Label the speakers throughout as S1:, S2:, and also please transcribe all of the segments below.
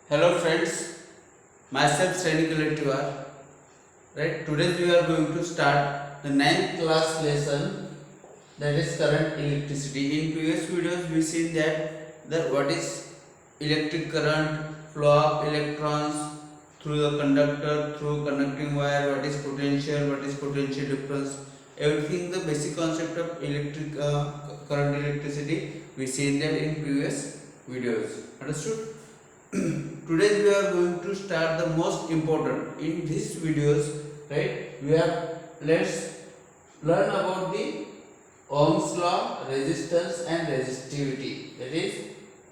S1: Hello friends, myself Sainik Electrivar. Right, today we are going to start the ninth class lesson, that is current electricity. In previous videos we seen that what is electric current, flow of electrons through the conductor, through conducting wire, what is potential difference, everything the basic concept of electric current electricity we seen that in previous videos. Understood? Today we are going to start the most important in these videos, right? Let's learn about the Ohm's law, resistance and resistivity. That is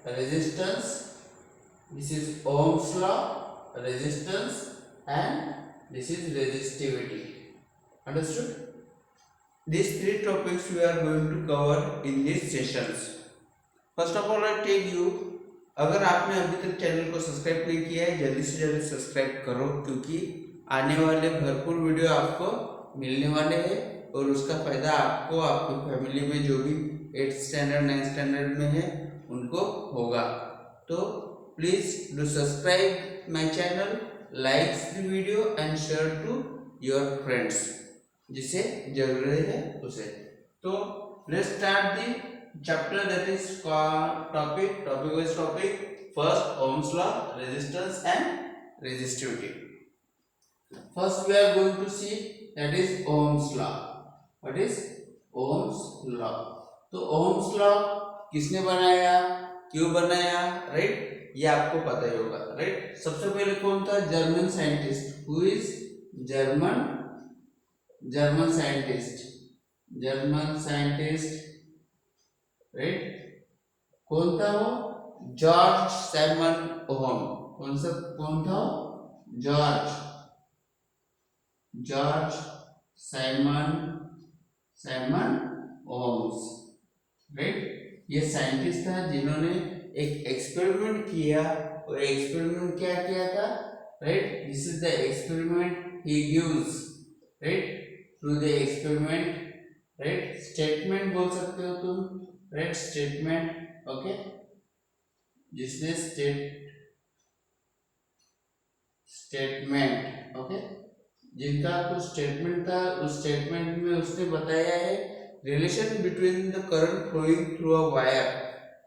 S1: resistance, this is Ohm's law, resistance and this is resistivity. Understood? These three topics we are going to cover in these sessions. First of all I tell you, अगर आपने अभी तक channel को subscribe नहीं किया है जल्दी से जल्दी सब्सक्राइब करो, क्योंकि आने वाले भरपूर वीडियो आपको मिलने वाले हैं और उसका फायदा आपको, आपकी फैमिली में जो भी 8th स्टैंडर्ड 9th स्टैंडर्ड में है उनको होगा. तो please do subscribe my channel, like the video and share to your friends, जिसे जरूरत है उसे. तो let's start the chapter, that is topic wise topic. First, Ohm's law, resistance and resistivity. First we are going to see that is Ohm's law. What is Ohm's law? तो Ohm's law किसने बनाया, क्यों बनाया, right? ये आपको पता ही होगा, right? सबसे पहले कौन था? German scientist. Who is German scientist, right? कौन था वो? George Simon Ohm. कौन था? George Simon Ohms, right? ये साइंटिस्ट था जिन्होंने एक एक्सपेरिमेंट किया. और एक्सपेरिमेंट क्या किया था, right? This is the experiment he gives, right? Through the experiment, right? Statement बोल सकते हो तुम, राइट? Statement, okay? जिसने स्टेटमेंट, ओके, जिनका कुछ स्टेटमेंट था, उस स्टेटमेंट में उसने बताया है relation between the current flowing through a wire,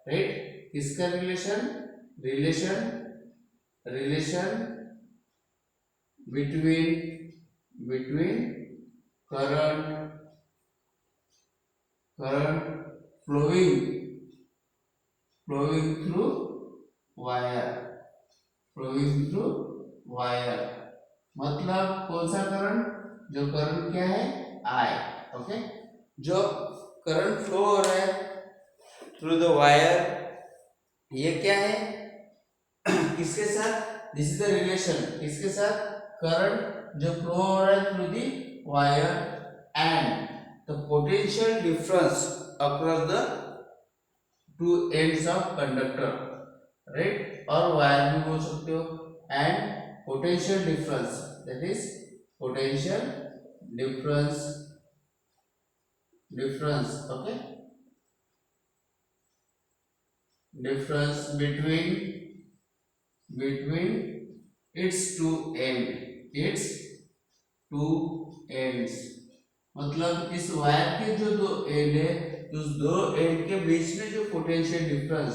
S1: right? किसका relation between current flowing through wire. मतलब कौन सा करंट? जो करंट क्या है? I, okay? जो करंट फ्लो हो रहा है थ्रू द वायर, ये क्या है? किसके साथ? This is the relation. किसके साथ? करंट जो फ्लो हो रहा है through the wire and the potential difference across the two ends of conductor, right? और wire भी बोल सकते हो. and potential difference, that is potential difference, okay? difference between its two ends. मतलब इस वायर के जो दो एंड है, उस दो एंड के बीच में जो पोटेंशियल डिफरेंस,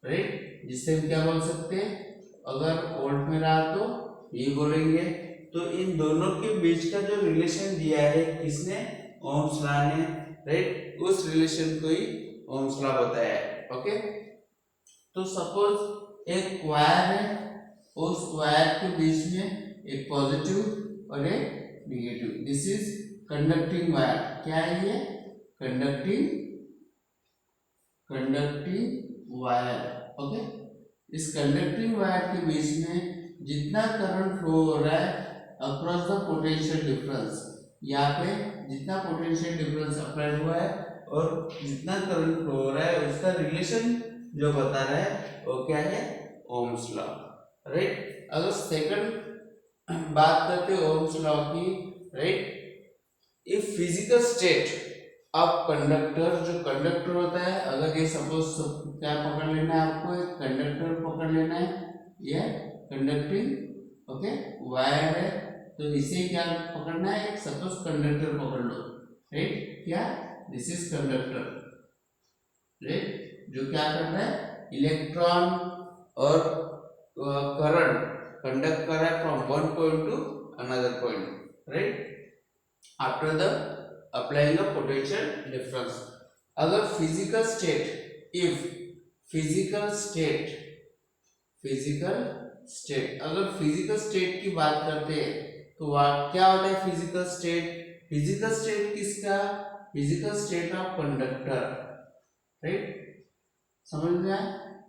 S1: राइट? जिससे हम क्या बोल सकते हैं? अगर वोल्ट में रहा तो ये बोलेंगे. तो इन दोनों के बीच का जो रिलेशन दिया है किसने? ओम्स लॉ ने, राइट? उस रिलेशन को ही ओम्स लॉ बताया है, ओके? तो सपोज एक वायर है, उस वायर के बीच में एक पॉजिटिव और एक negative. This is conducting wire. क्या है ये? Conducting wire, okay? इस कंडक्टिंग वायर के बीच में जितना करंट फ्लो हो रहा है अक्रॉस द पोटेंशियल डिफरेंस, यहाँ पे जितना पोटेंशियल डिफरेंस अप्लाई हुआ है और जितना करंट फ्लो हो रहा है उसका रिलेशन जो बता रहा है वो क्या है? Ohm's law, right? अगर सेकंड बात करते हैं ओम्स लॉ की, right? If physical state of conductor, जो कंडक्टर होता है, अगर ये सपोज क्या पकड़ लेना है आपको? एक कंडक्टर पकड़ लेना है, ये कंडक्टिंग, ओके, वायर है, तो इसे क्या पकड़ना है, सपोज कंडक्टर पकड़ लो, राइट, क्या, दिस इज कंडक्टर, राइट, जो क्या कर रहा है, इलेक्ट्रॉन और करंट कंडक्ट कर रहा है from one point to another point, right, after the applying the potential difference. अगर physical state, if physical state, अगर फिजिकल स्टेट की बात करते हैं तो क्या होता है फिजिकल स्टेट, फिजिकल स्टेट किसका, physical state of conductor, right, समझ में आया,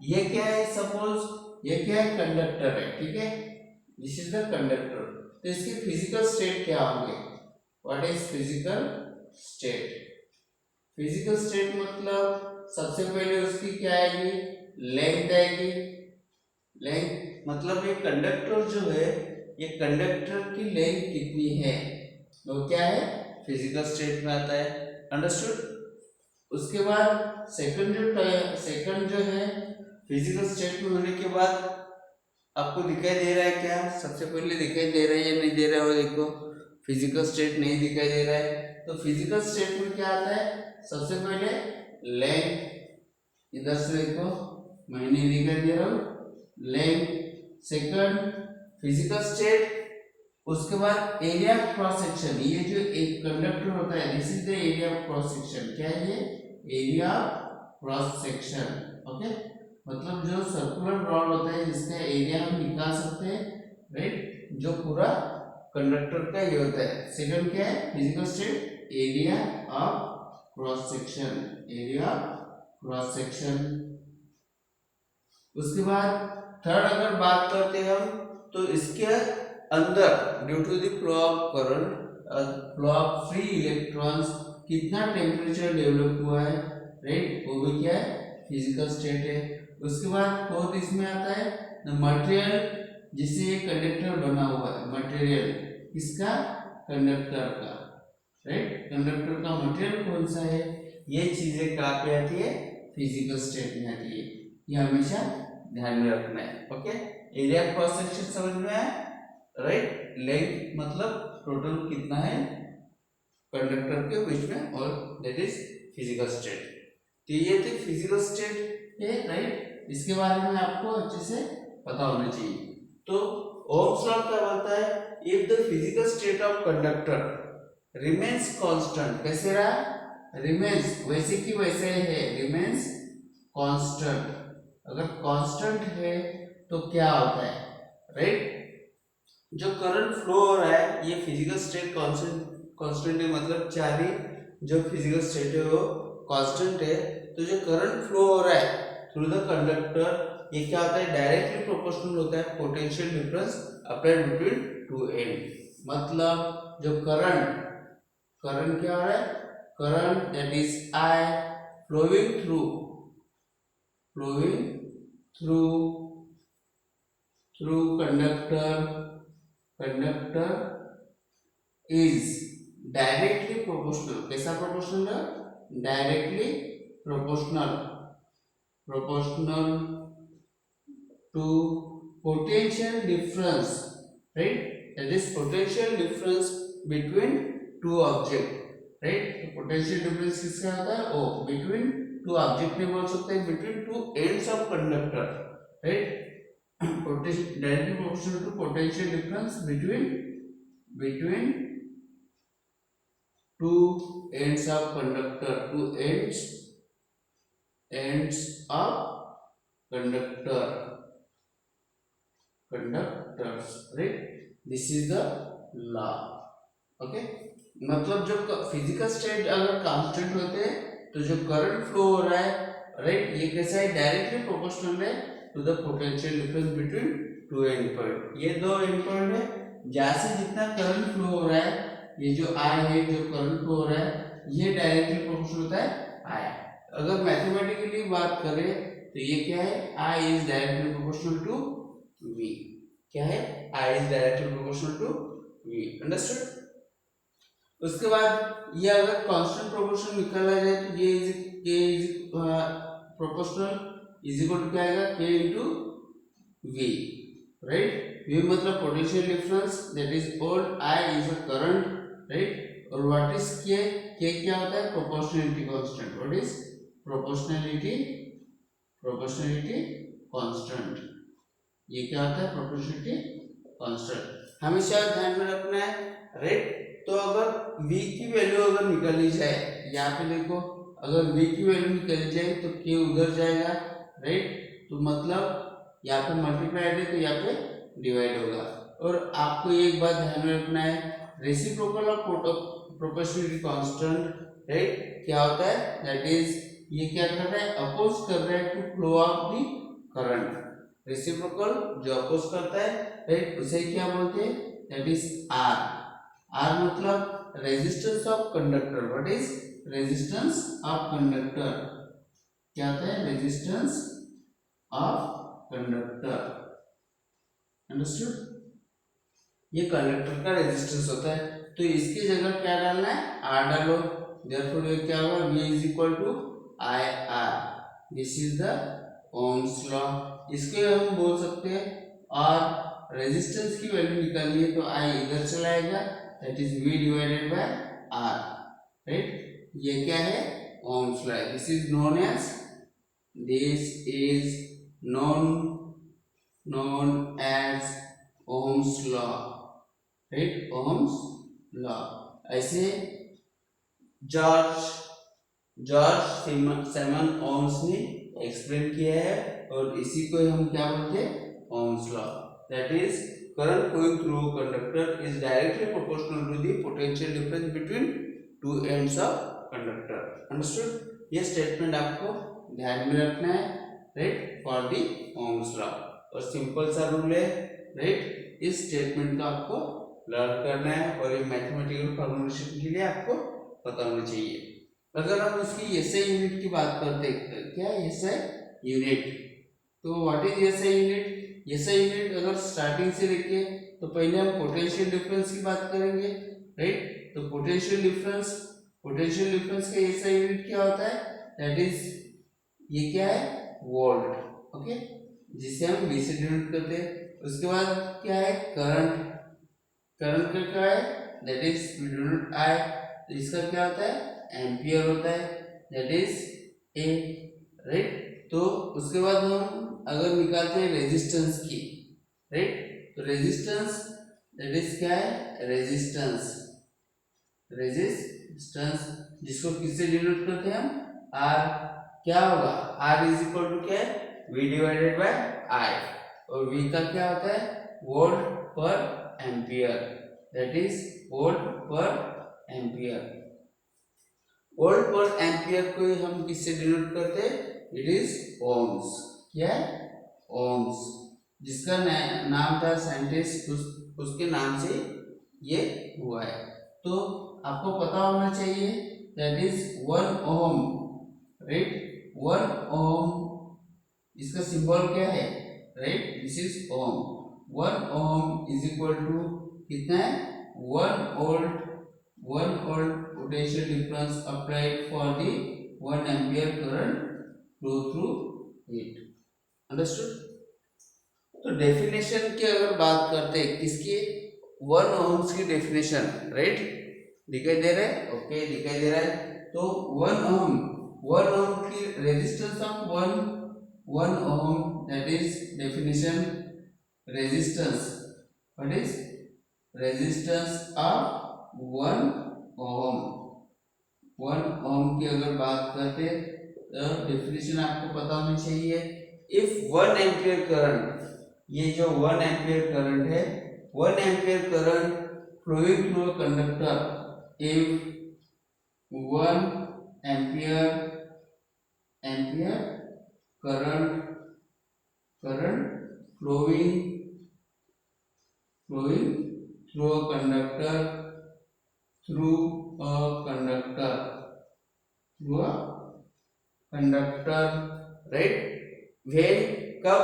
S1: ये क्या है, सपोज ये क्या है, कंडक्टर है, ठीक है, दिस इज द कंडक्टर, तो इसके फिजिकल स्टेट क्या होंगे, what is physical state, physical state मतलब सबसे पहले उसकी क्या आएगी, लेंथ आएगी, लेंथ मतलब ये कंडक्टर जो है, ये कंडक्टर की लेंथ कितनी है, वो क्या है, फिजिकल स्टेट में आता है, अंडरस्टूड। उसके बाद सेकंड जो है फिजिकल स्टेट में होने के बाद आपको दिखाई दे रहा है क्या, सबसे पहले दिखाई दे रहा है या नहीं दे रहा है, वो देखो, फिजिकल स्टेट नहीं दिखाई दे रहा है, तो फिजिकल स्टेट में क्या आता है, सबसे पहले लेंथ, इधर से देखो मैं नहीं दिखाई दे रहा हूँ, लेंथ, सेकंड फिजिकल स्टेट, उसके बाद एरिया ऑफ क्रॉस सेक्शन, ये जो एक कंडक्टर होता है, this is the area of cross section, क्या है ये, area of cross section, okay, मतलब जो सर्कुलर रॉड होता है जिसका एरिया हम निकाल सकते हैं, राइट, जो पूरा कंडक्टर का ये होता है। सेकंड क्या है, physical state, area of cross section, area of cross section. उसके बाद थर्ड अगर बात करते हैं हम, तो इसके अंदर due to the flow of current, flow of free electrons, कितना टेम्परेचर डेवलप हुआ है, राइट, वो भी क्या है, फिजिकल स्टेट है। उसके बाद फोर्थ इसमें आता है द मटेरियल जिससे ये कंडक्टर बना हुआ है, मटेरियल किसका, कंडक्टर का, राइट, कंडक्टर का मटेरियल कौन सा है, ये चीजें कहाँ पे आती है, फिजिकल स्टेट में आती है, ये हमेशा ध्यान में रखना है, ओके। एरिया क्रॉस सेक्शन समझ में आया, राइट, लेंथ मतलब टोटल कितना है कंडक्टर के बीच में, और दैट इज फिजिकल स्टेट, तो ये थे फिजिकल स्टेट है, राइट, इसके बारे में आपको अच्छे से पता होना चाहिए। तो ओम्स लॉ क्या बोलता है, if the physical state of conductor remains constant, कैसे रहा, रिमेन्स वैसे की वैसे है, रिमेन्स कांस्टेंट, अगर कांस्टेंट है तो क्या होता है, राइट, जो करंट फ्लो हो रहा है ये फिजिकल स्टेट कांस्टेंट है, मतलब चार ही जो फिजिकल स्टेट है वो कांस्टेंट है, तो जो करंट फ्लो हो रहा है थ्रू द कंडक्टर, ये क्या होता है, डायरेक्टली प्रोपोर्शनल होता है potential difference applied between two end, मतलब जो करंट क्या हो रहा है, current that is I flowing through conductor is directly proportional, कैसा प्रोपोर्शनल है, directly proportional to potential difference, right, that is potential difference between two object, right, तो potential difference किसका होता है, ओ between two object में बोल सकते हैं, between two ends of conductor, right, potential directly proportional to potential difference between two ends of conductor, two ends of conductors, right, this is the law, okay, मतलब जो physical state अगर constant होते हैं तो जो करंट फ्लो हो रहा है, राइट, ये कैसा है, डायरेक्टली प्रोपोर्शनल है to the potential difference between two end point, ये दो एंड पॉइंट है, जहां से जितना करंट फ्लो हो रहा है, ये जो आई है, जो करंट फ्लो हो रहा है, ये डायरेक्टली प्रोपोर्शनल होता है आई। अगर मैथमेटिकली बात करें तो ये क्या है, I is directly proportional to v, क्या है, I is directly proportional to v, understood. उसके बाद ये अगर कांस्टेंट प्रोपोर्शन निकाला जाए तो ये is proportional is equal to क्या आएगा, k into v, right. V मतलब potential difference, that is old, I is a current, right. और व्हाट इज K क्या होता है, proportionality constant. What is proportionality constant, ये क्या होता है, प्रोपोर्शनलिटी कांस्टेंट। हमेशा ध्यान में रखना है, राइट। तो अगर V की वैल्यू अगर निकाली जाए, यहाँ पे देखो, अगर V की वैल्यू निकल जाए तो K उधर जाएगा, राइट। तो मतलब यहाँ पे मल्टीप्लाइड है तो यहाँ पे डिवाइड होगा। और आपको एक बात ध्यान में रखना है, reciprocal of proportionality constant, right, क्या होता है, दैट इज ये क्या कर रहा है, अपोज कर रहा है to flow of the current. Reciprocal जो अपोज करता है, राइट, उसे क्या बोलते हैं, दैट इज आर मतलब resistance of conductor. What is resistance of conductor, क्या होता है, रेजिस्टेंस ऑफ कंडक्टर, अंडरस्टूड। ये कंडक्टर का रेजिस्टेंस होता है, तो इसकी जगह क्या डालना है, आर डालो। देयरफॉर ये क्या होगा, V is equal to I R, this is the Ohm's law. इसके हम बोल सकते हैं, और रेजिस्टेंस की वैल्यू निकालिए तो I इधर चलाएगा, that is V divided by R, right. ये क्या है, Ohm's law. This is known as known as Ohm's law, right, Ohm's law। ऐसे जॉर्ज सिमन ओम्स ने एक्सप्लेन किया है, और इसी को हम क्या बोलते हैं, Ohm's law. That is current flowing through conductor is directly proportional to the potential difference between two ends of conductor, understood. ये स्टेटमेंट आपको ध्यान में रखना है, right, for the Ohm's law. और सिंपल सा रूल है, राइट, इस स्टेटमेंट को आपको लर्न करना है, और ये मैथमेटिकल फॉर्मुलेशन के लिए आपको पता होना चाहिए। अगर हम इसकी एसआई यूनिट की बात करते हैं, क्या एसआई यूनिट, तो what is SI unit. SI unit अगर स्टार्टिंग से देखिए तो पहले हम पोटेंशियल डिफरेंस की बात करेंगे, राइट। तो पोटेंशियल डिफरेंस का एसआई यूनिट क्या होता है, दैट इज ये क्या है, वोल्ट, ओके, जिसे हम V से डिनोट करते हैं। उसके बाद क्या है, करंट का क्या है, that is we denote I, तो इसका क्या होता है, एम्पियर होता है, दैट इज A, राइट। तो उसके बाद हम अगर निकालते हैं रेजिस्टेंस की, राइट, तो रेजिस्टेंस दैट इज क्या है, रेजिस्टेंस जिसको किससे डिनोट करते हैं हम, R। क्या होगा, R इज इक्वल टू क्या है, V डिवाइडेड बाय I, और V का क्या होता है, वोल्ट पर एम्पियर, दैट इज वोल्ट पर एम्पियर। वोल्ट पर एम्पियर को हम किससे डिनोट करते हैं, इट इज ओम्स। क्या है, ओम्स, जिसका नाम था साइंटिस्ट, उसके नाम से ये हुआ है। तो आपको पता होना चाहिए, that is 1 ohm, right, 1 ohm, इसका सिंबल क्या है, right, this is ohm. 1 ohm is equal to कितना है, 1 volt potential difference applied for the 1 ampere current flow through it, understood. तो डेफिनेशन की अगर बात करते हैं किसकी, 1 ओम्स की डेफिनेशन, राइट, दिखाई दे रहा है, ओके, दिखाई दे रहा है। तो 1 ओम की resistance of 1 ohm, that is definition resistance, what is resistance of 1 ohm की अगर बात करते हैं तो डेफिनेशन आपको पता होनी चाहिए। इफ 1 एम्पियर करंट, ये जो 1 एम्पियर करंट है, 1 ampere current flowing through a conductor, if 1 ampere current flowing through a conductor, right. When कब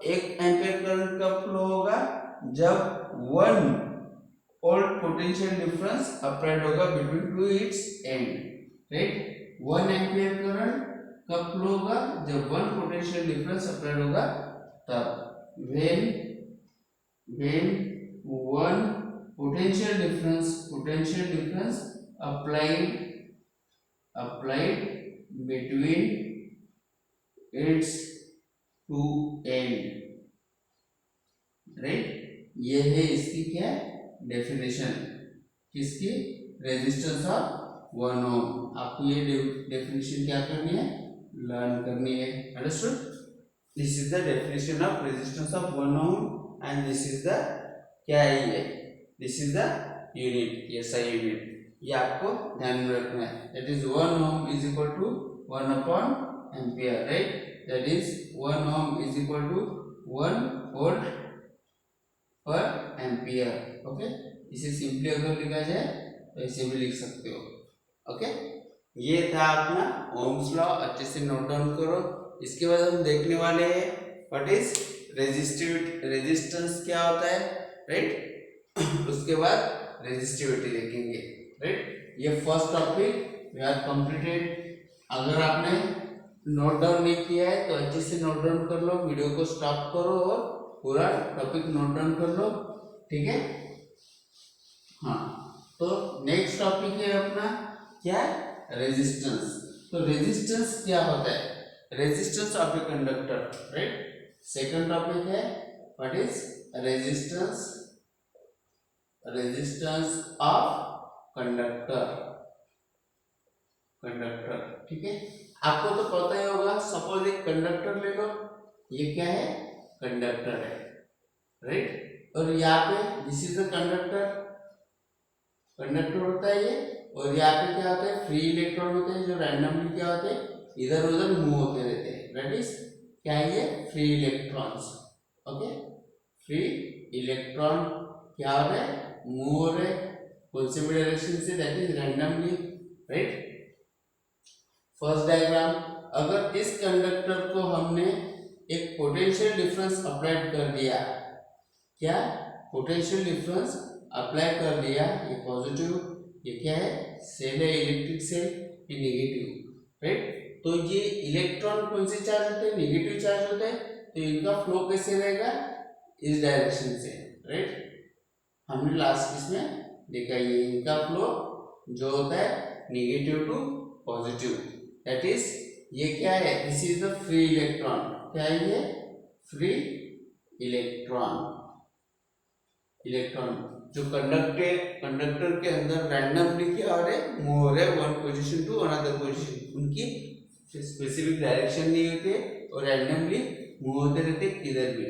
S1: 1 एम्पियर करंट कब फ्लो होगा, जब 1 वोल्ट पोटेंशियल डिफरेंस अप्लाइड होगा between two its end, right. 1 ampere current कब flow होगा, जब 1 potential difference applied होगा तब। When when one potential difference applied between its two end, right. ये है इसकी क्या डेफिनेशन, किसकी, रेजिस्टेंस ऑफ 1 ओम। आपको ये डेफिनेशन क्या करनी है, लर्न करनी है, understood. This is the definition of resistance of 1 ohm and this is the क्या है, ये this is the unit, SI unit. ये आपको ध्यान में रखना है। That is 1 ohm is equal to 1 upon ampere, right. That is 1 ohm is equal to 1 volt पर एम्पियर, ओके। इसे सिंपली अगर लिखा जाए तो ऐसे भी लिख सकते हो, ओके। ये था अपना ओम्स लॉ, अच्छे से नोट डाउन करो। इसके बाद हम देखने वाले हैं व्हाट इज रेजिस्टेंस क्या होता है, राइट। उसके बाद रेजिस्टिविटी देखेंगे, राइट। ये first topic we are completed. अगर आपने नोट डाउन नहीं किया है तो अच्छे से नोट डाउन कर लो, वीडियो को स्टॉप करो और पूरा टॉपिक नोट डाउन कर लो, ठीक है। हाँ, तो नेक्स्ट टॉपिक है अपना क्या, रेजिस्टेंस। तो रेजिस्टेंस क्या होता है, resistance of a conductor, right. Second topic है what is resistance of conductor, ठीक है। आपको तो पता ही होगा, सपोज एक कंडक्टर ले लो, ये क्या है, कंडक्टर है, राइट। और यहाँ पे दिस इज द कंडक्टर होता है ये, और यहाँ पे क्या होता है, फ्री इलेक्ट्रॉन होते हैं जो रैंडमली क्या होते हैं, इधर उधर मूव होते रहते हैं, दैट इज क्या है, ये free electrons, okay. Free electron क्या हो रहे हैं, मूव हो रहे, कौन से भी डायरेक्शन से, that is randomly, right. First diagram, अगर इस कंडक्टर को हमने एक पोटेंशियल डिफरेंस अप्लाई कर दिया, क्या, पोटेंशियल डिफरेंस अप्लाई कर दिया, ये पॉजिटिव, ये क्या है, सेल है, इलेक्ट्रिक सेल, ये नेगेटिव, राइट। तो ये इलेक्ट्रॉन कौन से चार्ज होते हैं, नेगेटिव चार्ज होते हैं, तो इनका फ्लो कैसे रहेगा, इस डायरेक्शन से, राइट। हमने लास्ट इसमें देखा, ये इनका फ्लो जो होता है negative to positive, that is ये क्या है, this is the free electron, क्या है ये, फ्री इलेक्ट्रॉन जो कंडक्टर के अंदर रैंडमली क्या हो रहे, मूव हो रहे, one position to another position, उनकी स्पेसिफिक डायरेक्शन नहीं होते और रैंडमली मूव होते रहते किधर भी।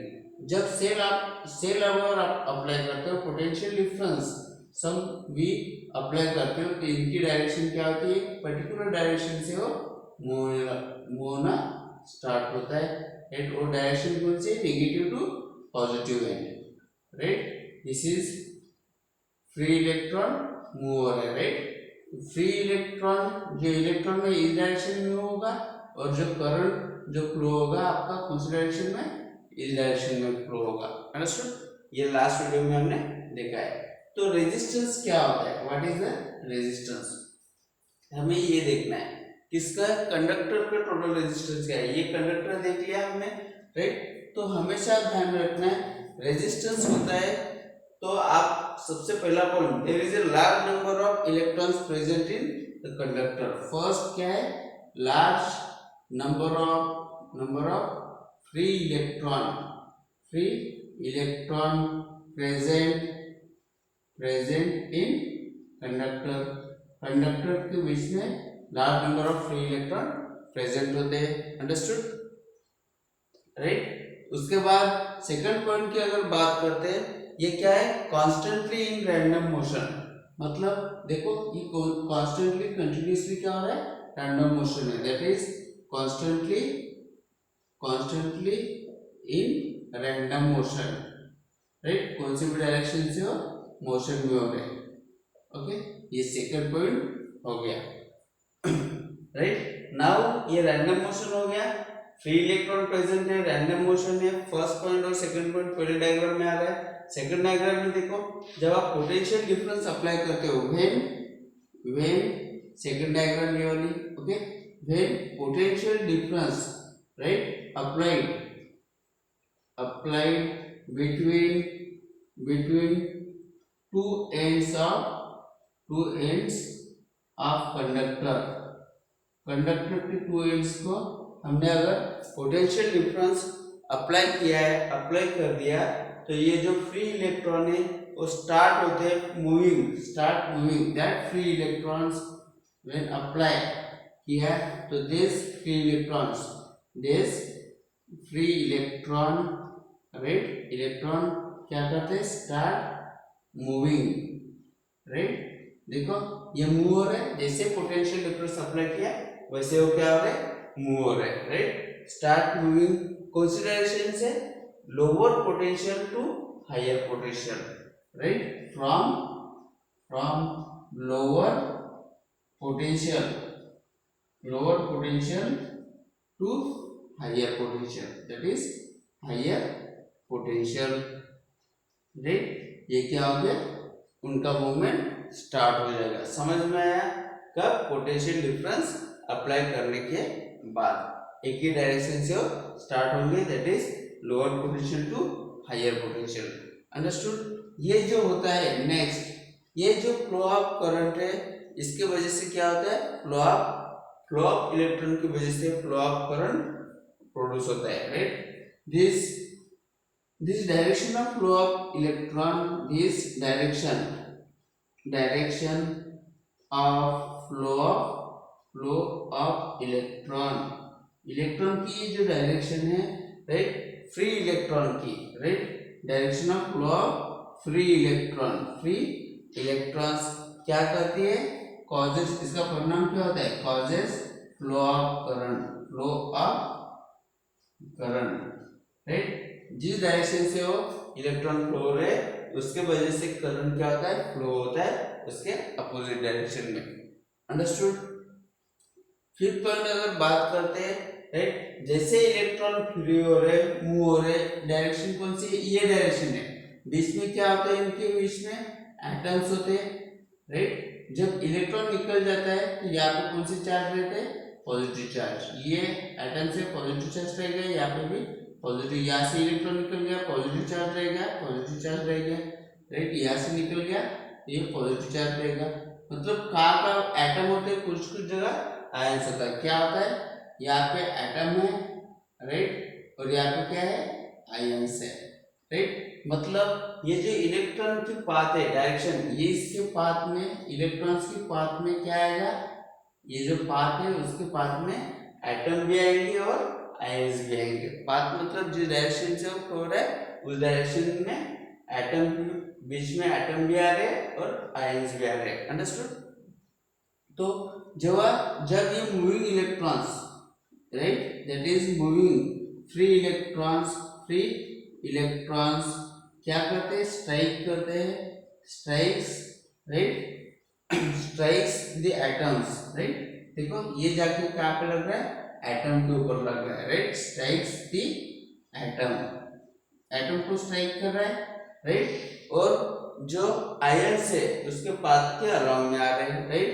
S1: जब सेल अगर आप अप्लाई करते हो, पोटेंशियल डिफरेंस सम भी अप्लाई करते हो, तो इनकी डायरेक्शन क्या होती है, पर्टिकुलर डायरेक्शन से वो मूव होना स्टार्ट होता है, राइट। वो डायरेक्शन कौन सी, negative to positive end, right. This is free electron move हो रहा है, राइट। फ्री इलेक्ट्रॉन, जो इलेक्ट्रॉन में इस डायरेक्शन में होगा, और जो करंट जो फ्लो होगा आपका कौन सी डायरेक्शन में, इस डायरेक्शन में फ्लो होगा, अंडरस्टूड। ये लास्ट वीडियो में हमने देखा है। तो रेजिस्टेंस क्या होता है, व्हाट इज द रेजिस्टेंस, हमें ये देखना है, किसका, कंडक्टर का टोटल रेजिस्टेंस क्या है। ये कंडक्टर देख लिया हमने, राइट। तो हमेशा ध्यान में रखना है, रेजिस्टेंस होता है तो आप सबसे पहला point, there is a large number of electrons present in the conductor. First क्या है, large number of free electron present in conductor के बीच में large number of free electron present होते हैं, अंडरस्टूड, राइट। उसके बाद सेकंड पॉइंट की अगर बात करते हैं, ये क्या है, कॉन्स्टेंटली इन रैंडम मोशन, मतलब देखो ये कॉन्स्टेंटली कंटिन्यूसली क्या हो रहा है, रैंडम मोशन है, that is constantly in random motion, right. कौन सी भी डायरेक्शन से हो मोशन में हो रहे, ओके। ये सेकंड पॉइंट हो गया, राइट। नाउ ये रैंडम मोशन हो गया, फ्री इलेक्ट्रॉन प्रेजेंट है, रैंडम मोशन है। फर्स्ट पॉइंट और सेकंड पॉइंट पहले डायग्राम में आ रहा है। सेकंड डायग्राम में देखो, जब आप पोटेंशियल डिफरेंस अप्लाई करते हो, व्हेन सेकंड डायग्राम ये वाली, okay, when potential difference, right, applied between between two ends of conductor के टू एंड्स को हमने अगर पोटेंशियल डिफरेंस अप्लाई कर दिया, तो ये जो फ्री इलेक्ट्रॉन है वो स्टार्ट होते हैं moving that free electrons when apply किया, तो this free electron right, electron क्या करते हैं, स्टार्ट मूविंग राइट। देखो ये मूव हो रहा है, जैसे पोटेंशियल डिफरेंस अप्लाई किया वैसे वो क्या हो रहा है, मूव हो रहा है राइट। स्टार्ट मूविंग कंसीडरेशन से lower potential to higher potential right, from lower potential to higher potential, that is higher potential right. ये क्या हो गया, उनका मूवमेंट स्टार्ट हो जाएगा। समझ में आया, कब, पोटेंशियल डिफरेंस अप्लाई करने के बाद एक ही डायरेक्शन से स्टार्ट होंगे, that is lower potential to higher potential. Understood. ये जो होता है नेक्स्ट, ये जो फ्लो ऑफ करंट है, इसके वजह से क्या होता है, फ्लो ऑफ इलेक्ट्रॉन की वजह से फ्लो ऑफ करंट प्रोड्यूस होता है right. This direction of flow of electron, this direction of flow of electron की जो डायरेक्शन है राइट, फ्री इलेक्ट्रॉन की right, direction of flow of free electrons क्या करती है, कॉजेस, इसका परिणाम क्या होता है, causes flow of current right. जिस डायरेक्शन से वो इलेक्ट्रॉन फ्लो हो रहे हैं उसके वजह से करंट क्या होता है, फ्लो होता है उसके अपोजिट डायरेक्शन में। अंडरस्टूड। फिफ्थ पॉइंट अगर बात करते हैं राइट, जैसे इलेक्ट्रॉन फ्री हो रहे, मूव हो रहे, डायरेक्शन कौन सी है, ये डायरेक्शन है, बीच में क्या होता है, इनके बीच में एटम्स होते हैं राइट। जब इलेक्ट्रॉन निकल जाता है तो यहाँ पे कौन से चार्ज रहते हैं, पॉजिटिव चार्ज, ये एटम से पॉजिटिव चार्ज रहेगा, यहाँ पे भी पॉजिटिव, यहाँ से इलेक्ट्रॉन निकल गया पॉजिटिव चार्ज रहेगा राइट, यहाँ से निकल गया ये पॉजिटिव चार्ज रहेगा। मतलब कहाँ का एटम होते हैं, कुछ जगह आयंस होता है, क्या होता है, यहाँ पे एटम है राइट, और यहाँ पे क्या है, आयंस है राइट। मतलब ये जो इलेक्ट्रॉन की पाथ है, डायरेक्शन, ये इसके पाथ में, इलेक्ट्रॉन्स की पाथ में क्या आएगा, ये जो पाथ है उसके पाथ में एटम भी आएंगे और आयंस भी आएंगे। पाथ मतलब जिस डायरेक्शन से वो फ्लो रहा है उस डायरेक्शन में एटम, बीच में एटम भी आ रहे हैं और आयंस भी आ रहे हैं। अंडरस्टूड। तो जब ये moving electrons right, that is moving free electrons क्या करते हैं, स्ट्राइक करते हैं, स्ट्राइक्स द एटम्स राइट। देखो ये जाके कहाँ पे लग रहा है, एटम के ऊपर लग रहा है राइट, स्ट्राइक्स द एटम को स्ट्राइक कर रहा है राइट, और जो आयंस है उसके पाथ के अराउंड में आ रहे हैं right,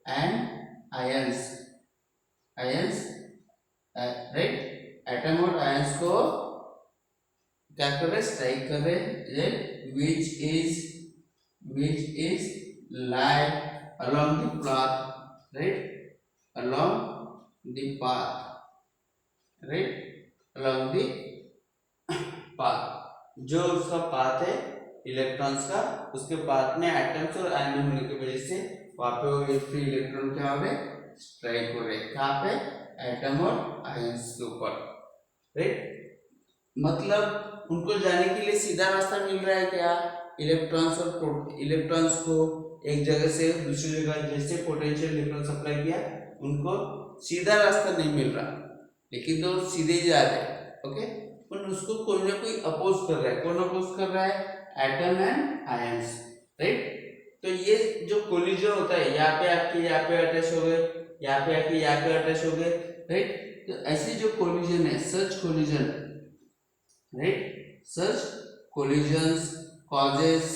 S1: and ions right, atom और आयंस को क्या कर रहे, स्ट्राइक कर रहे, which is lie along the path right, along the path, जो उसका पाथ है इलेक्ट्रॉन्स का, उसके पाथ में एटम्स और आयन होने की वजह से वहां पे वो फ्री इलेक्ट्रॉन क्या हो रहे, स्ट्राइक हो रहे, कहाँ पे, एटम और आयंस के ऊपर राइट। मतलब उनको जाने के लिए सीधा रास्ता मिल रहा है क्या, इलेक्ट्रॉन्स को एक जगह से दूसरी जगह, जैसे पोटेंशियल डिफरेंस अप्लाई किया, उनको सीधा रास्ता नहीं मिल रहा, लेकिन तो सीधे ही जा रहे हैं ओके, पर उसको कोई ना कोई अपोज कर रहा है। कौन अपोज कर रहा है, एटम एंड आयंस राइट। तो ये जो कोलिजन होता है, यहाँ पे आके यहाँ पे अटैच हो गए, यहाँ पे आके यहाँ पे अटैच हो गए राइट। तो ऐसे जो कोलिजन है, such collision right, such collisions causes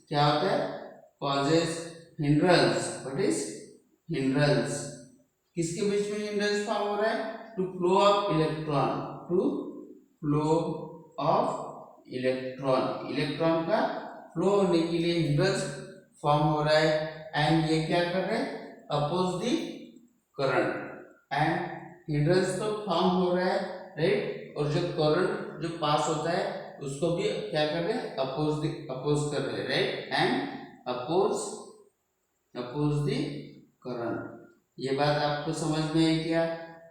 S1: क्या होता है, causes hindrance. What is hindrance, किसके बीच में हिंड्रेंस फॉर्म हो रहा है, to flow of electron, electron का फ्लो होने के लिए हिंड्रेंस फॉर्म हो रहा है एंड ये क्या कर रहे हैं oppose the current and hindrance तो फॉर्म हो रहा है राइट और जो करंट जो पास होता है उसको भी क्या कर रहे हैं अपोज कर रहे हैं right and oppose the current. ये बात आपको समझ में आई क्या?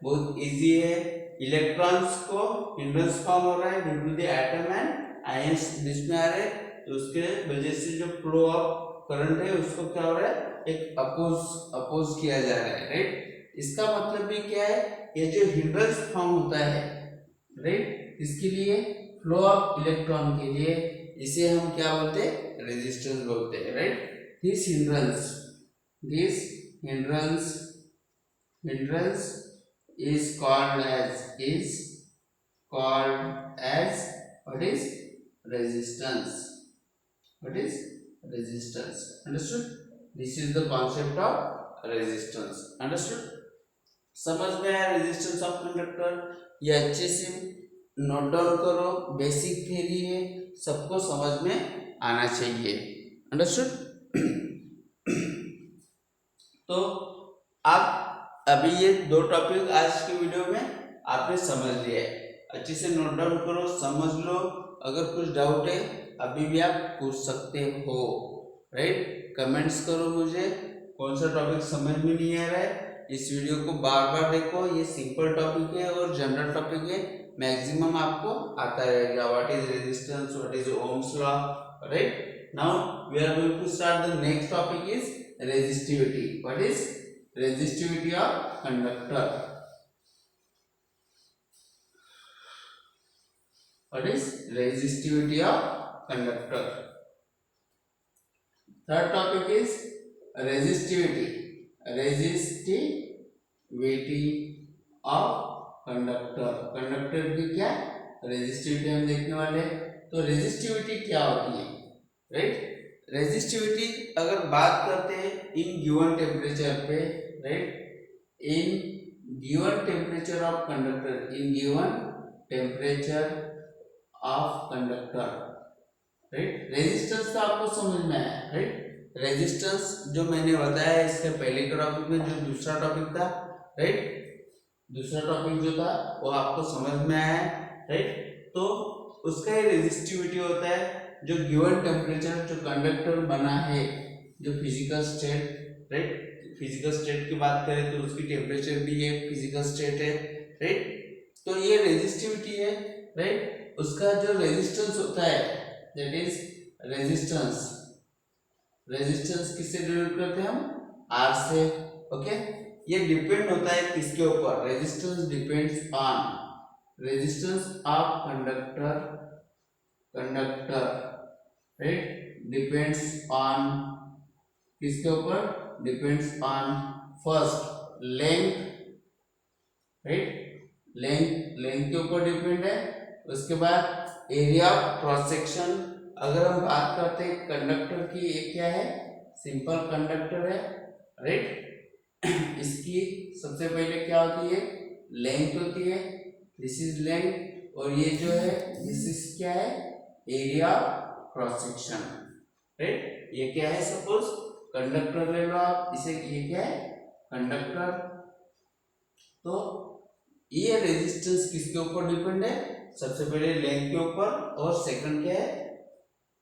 S1: बहुत इजी है। इलेक्ट्रॉन्स को हिंड्रेंस फॉर्म हो रहा है due to the atom and ions बीच में आ रहे हैं तो उसके वजह से जो फ्लो ऑफ करंट है उसको क्या हो रहा है एक अपोज किया जा रहा है राइट। इसका मतलब भी क्या है ये जो हिंड्रेंस फॉर्म होता है राइट इसके लिए फ्लो ऑफ इलेक्ट्रॉन के लिए इसे हम क्या बोलते हैं रेजिस्टेंस बोलते हैं right. This hindrance is called as what is resistance. Understood? This is the concept of resistance. Understood? समझ में आया रेजिस्टेंस ऑफ कंडक्टर? ये अच्छे से नोट डाउन करो, बेसिक थ्योरी है, सबको समझ में आना चाहिए। अंडरस्टूड? तो आप अभी ये दो टॉपिक आज की वीडियो में आपने समझ लिया है, अच्छे से नोट डाउन करो, समझ लो। अगर कुछ डाउट है अभी भी आप पूछ सकते हो राइट। कमेंट्स करो मुझे कौन सा टॉपिक समझ में नहीं आ रहा है। इस वीडियो को बार बार देखो, ये सिंपल टॉपिक है और जनरल टॉपिक है, मैक्सिमम आपको आता रहेगा। What is resistance, what is Ohm's law right. Now we are going to start the next topic is resistivity. What is resistivity of conductor? What is resistivity of conductor? Third topic is resistivity of conductor. conductor की क्या resistivity हम देखने वाले हैं। तो resistivity क्या होती है राइट। रेजिस्टिविटी अगर बात करते हैं इन गिवन टेम्परेचर पे right, in given temperature of conductor, in given temperature of conductor right. Resistance तो आपको समझ में आया राइट। रेजिस्टेंस जो मैंने बताया इसके पहले के टॉपिक में जो दूसरा टॉपिक था राइट, दूसरा टॉपिक जो था वो आपको समझ में आया राइट। तो उसका ही रेजिस्टिविटी होता है जो गिवन टेम्परेचर जो कंडक्टर बना है, जो physical state right, physical state की बात करें तो उसकी टेम्परेचर भी एक फिजिकल स्टेट है राइट। तो ये रेजिस्टिविटी है राइट। उसका जो रेजिस्टेंस होता है दैट इज रेजिस्टेंस। रेजिस्टेंस किससे डिनोट करते हैं हम? आर से। ओके, ये डिपेंड होता है किसके ऊपर? Resistance depends on resistance of conductor right, depends on किसके ऊपर? Depends on first length right, length के ऊपर डिपेंड है। उसके बाद एरिया ऑफ क्रॉस सेक्शन। अगर हम बात करते हैं कंडक्टर की, ये क्या है? सिंपल कंडक्टर है राइट। इसकी सबसे पहले क्या होती है? लेंथ होती है, दिस इज लेंथ। और ये जो है दिस इज क्या है? Area cross section right. ये क्या है? सपोज कंडक्टर ले लो आप, इसे ये क्या है? कंडक्टर। तो ये रेजिस्टेंस किसके ऊपर डिपेंड है? सबसे पहले लेंथ के ऊपर और सेकंड क्या है?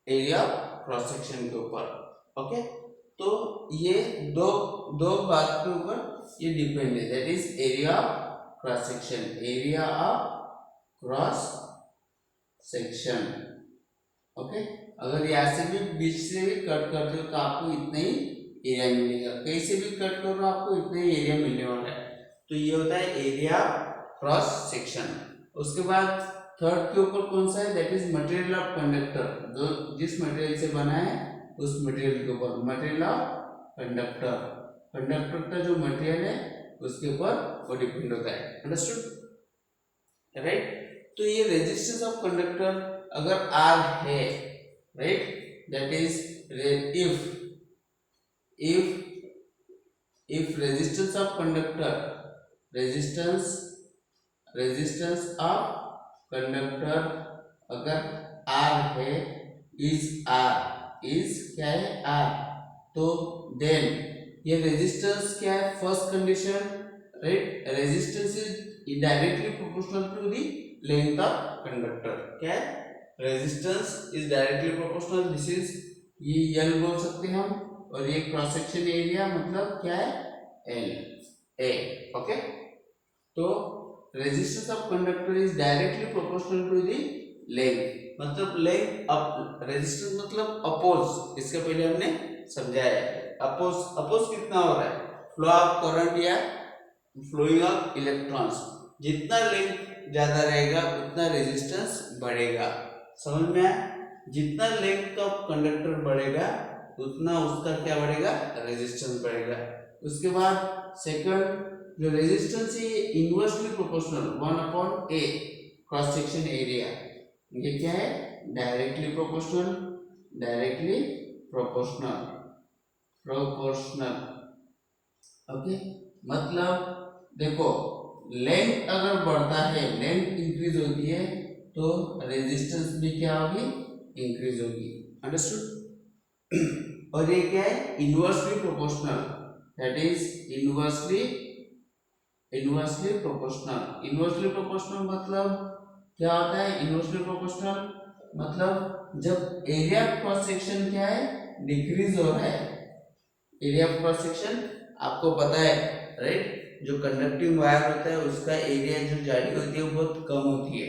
S1: एरिया क्रॉस सेक्शन के ऊपर। ओके, तो ये दो बात के ऊपर ये डिपेंड है, that is area cross section, area of cross section. Okay, अगर यहाँ से भी बीच से भी कट करते हो तो आपको इतना ही एरिया मिलेगा, कहीं से भी कट करो आपको इतना ही एरिया मिलने वाला है। तो ये होता है एरिया क्रॉस सेक्शन। उसके बाद थर्ड के ऊपर कौन सा है? That is material of conductor. जो जिस मटेरियल से बना है उस मटेरियल के ऊपर, मटेरियल ऑफ कंडक्टर, कंडक्टर का जो मटेरियल है उसके ऊपर वो डिपेंड होता है। Understood right. तो ये रेजिस्टेंस ऑफ कंडक्टर अगर R है right, that is if resistance of conductor, resistance of conductor अगर R है, is R इज क्या है आर, तो देन ये रेजिस्टेंस क्या है, first condition, right, resistance is directly proportional to the length of conductor, क्या है, resistance is directly proportional, this is, ये एल बोल सकते हैं हम, और ये क्रॉस सेक्शन एरिया मतलब क्या है, एल ए, ओके। तो resistance of conductor is directly proportional to the length, मतलब लेंथ अप, रेजिस्टेंस मतलब अपोज, इसके पहले हमने समझाया है, अपोज, अपोज कितना हो रहा है, फ्लो ऑफ करंट या फ्लोइंग ऑफ इलेक्ट्रॉन्स, जितना लेंथ ज्यादा रहेगा उतना रेजिस्टेंस बढ़ेगा, समझ में आया, जितना लेंथ का कंडक्टर बढ़ेगा उतना उसका क्या बढ़ेगा, रेजिस्टेंस बढ़ेगा। उसके बाद सेकंड जो रेजिस्टेंस है ये inversely proportional 1/a cross section area, ये क्या है, directly proportional, directly proportional, proportional, okay. मतलब देखो लेंथ अगर बढ़ता है, लेंथ इंक्रीज होती है तो रेजिस्टेंस भी क्या होगी, इंक्रीज होगी, अंडरस्टूड। और ये क्या है, inversely proportional, that is inversely, inversely proportional, inversely proportional मतलब क्या होता है, इनवर्सली प्रोपोर्शनल मतलब जब एरिया क्रॉस सेक्शन क्या है, डिक्रीज हो रहा है, एरिया क्रॉस सेक्शन आपको पता है, राइट, जो कंडक्टिंग वायर होता है उसका एरिया जो जाली होती है वो बहुत कम होती है,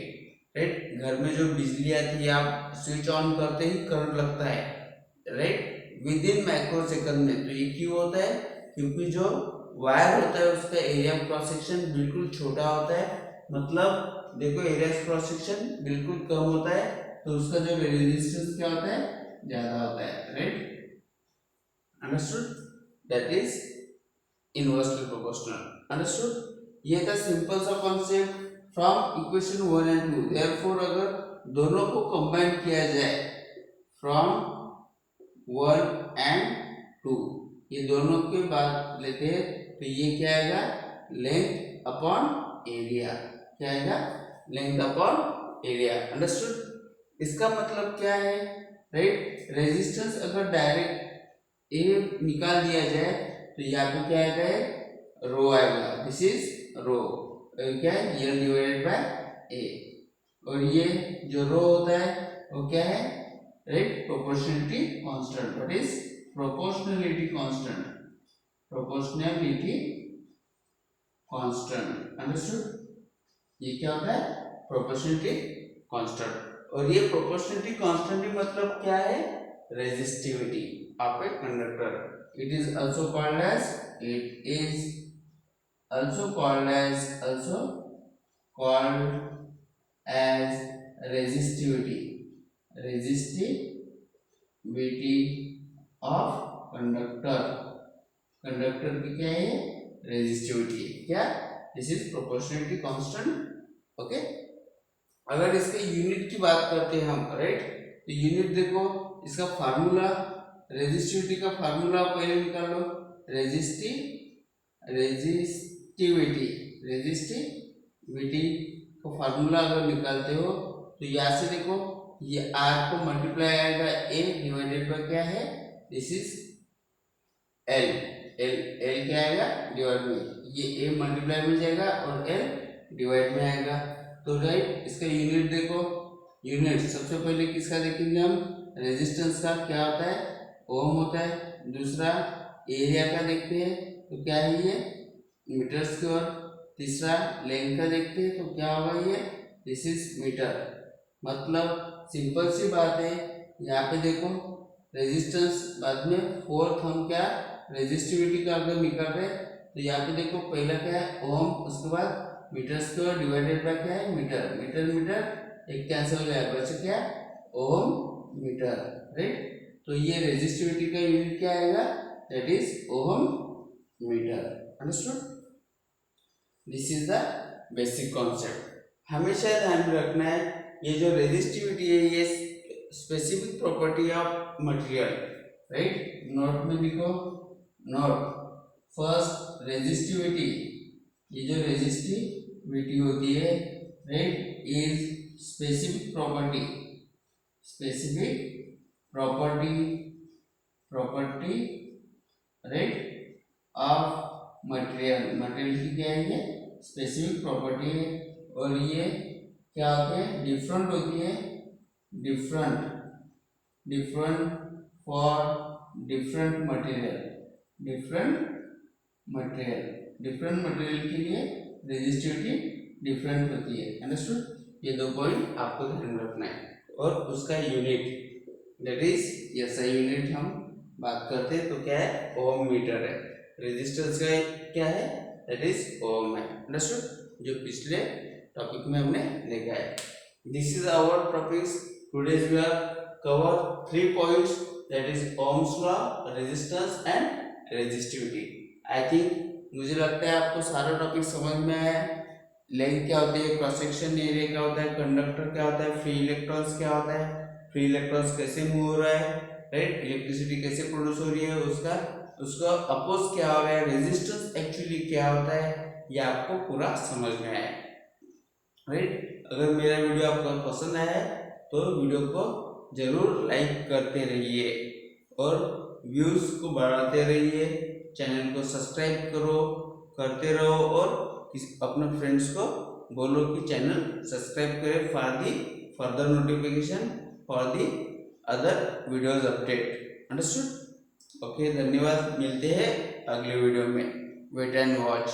S1: राइट, घर में जो बिजली आती है आप स्विच ऑन करते ही करंट लगता है, right, with in micro second में, तो ये क्यों होता है, क्योंकि जो वायर होता है उसका एरिया क्रॉस सेक्शन बिल्कुल छोटा होता है, मतलब देखो एरिया क्रॉस सेक्शन बिल्कुल कम होता है तो उसका जो रेजिस्टेंस क्या होता है, ज्यादा होता है, right, understood, that is inversely proportional, understood. ये था सिंपल सा concept from equation 1 and 2, therefore अगर दोनों को कंबाइन किया जाए फ्रॉम 1 एंड 2, ये दोनों के बाद लेते हैं तो ये क्या आएगा, लेंथ अपॉन एरिया, क्या आएगा, लेंथ अपॉन एरिया, अंडरस्टूड। इसका मतलब क्या है, राइट, रेजिस्टेंस अगर डायरेक्ट ए निकाल दिया जाए तो यहाँ पे क्या आएगा, रो आएगा, दिस इज रो, क्या है, एल डिवाइडेड बाय ए, और ये जो रो होता है वो क्या है, right, proportionality constant, what is proportionality constant, proportionality constant, understood, ये क्या होता है, प्रोपोर्शनलिटी कांस्टेंट, और ये प्रोपोर्शनलिटी कांस्टेंट मतलब क्या है, resistivity of a conductor, it is also called as, it is also called as resistivity, resistivity of conductor, conductor की क्या है, रेजिस्टिविटी है, क्या, this is proportionality constant, okay. अगर इसके यूनिट की बात करते हैं हम, राइट, तो यूनिट देखो इसका फार्मूला, रेजिस्टिविटी का फार्मूला पहले निकाल लो, रेजिस्टिविटी का फार्मूला अगर निकालते हो तो यहाँ से देखो ये आर को मल्टीप्लाई आएगा ए डिवाइडेड बाय क्या है, दिस इज एल, एल क्या आएगा, डिवाइड में, ये ए मल्टीप्लाई में जाएगा और एल डिवाइड में आएगा, तो राइट, इसका यूनिट देखो, यूनिट सबसे पहले किसका देखेंगे हम, रेजिस्टेंस का, क्या होता है, ओम होता है, दूसरा एरिया का देखते हैं तो क्या है ये, मीटर स्क्वायर, तीसरा लेंथ का देखते हैं तो क्या होगा ये, दिस इज मीटर, मतलब सिंपल सी बात है, यहाँ पे देखो रेजिस्टेंस, बाद में फोर्थ हम क्या, रेजिस्टिविटी का अगर निकाल रहे तो यहाँ पे देखो पहला क्या है ओम, उसके बाद मीटर स्क्वायर डिवाइडेड बाय क्या है, मीटर, मीटर मीटर एक कैंसिल हो गया, बचा क्या, ओम मीटर, राइट, तो ये रेजिस्टिविटी का यूनिट क्या आएगा, that is ohm metre, understood, this is the basic concept. हमेशा ध्यान में रखना है ये जो रेजिस्टिविटी है ये specific property of material, right, note में लिखो, नोट, फर्स्ट रेजिस्टिविटी, ये जो रेजिस्टिविटी होती है, right, is specific property, specific property right of material, material की क्या है ये स्पेसिफिक प्रॉपर्टी है। और ये क्या होती है डिफरेंट होती है, different for different material, different material के लिए रेजिस्टिविटी डिफरेंट होती है। अंडरस्टूड? ये दो पॉइंट आपको ध्यान रखना है। और उसका यूनिट दैट इज ऐसा यूनिट हम बात करते हैं तो क्या है ओम मीटर है। रेजिस्टेंस का क्या है दैट इज ओम है। अंडरस्टूड? जो पिछले टॉपिक में हमने देखा है। This is our topics today we are cover 3 points that is Ohm's law, resistance and resistivity. I think मुझे लगता है आपको सारा टॉपिक समझ में आया। लेंथ क्या होती है, क्रॉस सेक्शन एरिया क्या होता है, कंडक्टर क्या होता है, फ्री इलेक्ट्रॉन्स क्या होता है, फ्री इलेक्ट्रॉन्स कैसे मूव हो रहा है, राइट, इलेक्ट्रिसिटी कैसे प्रोड्यूस हो रही है, उसका अपोज क्या हो रहा है, रेजिस्टेंस एक्चुअली क्या होता है, ये आपको पूरा समझ में आया, राइट। अगर मेरा वीडियो आपको पसंद आया तो वीडियो को जरूर लाइक करते रहिए और व्यूज को बढ़ाते रहिए, चैनल को सब्सक्राइब करते रहो और अपने फ्रेंड्स को बोलो कि चैनल सब्सक्राइब करें for the further notification for the other videos update. Understood? Okay, धन्यवाद। मिलते हैं अगले वीडियो में। Wait and watch.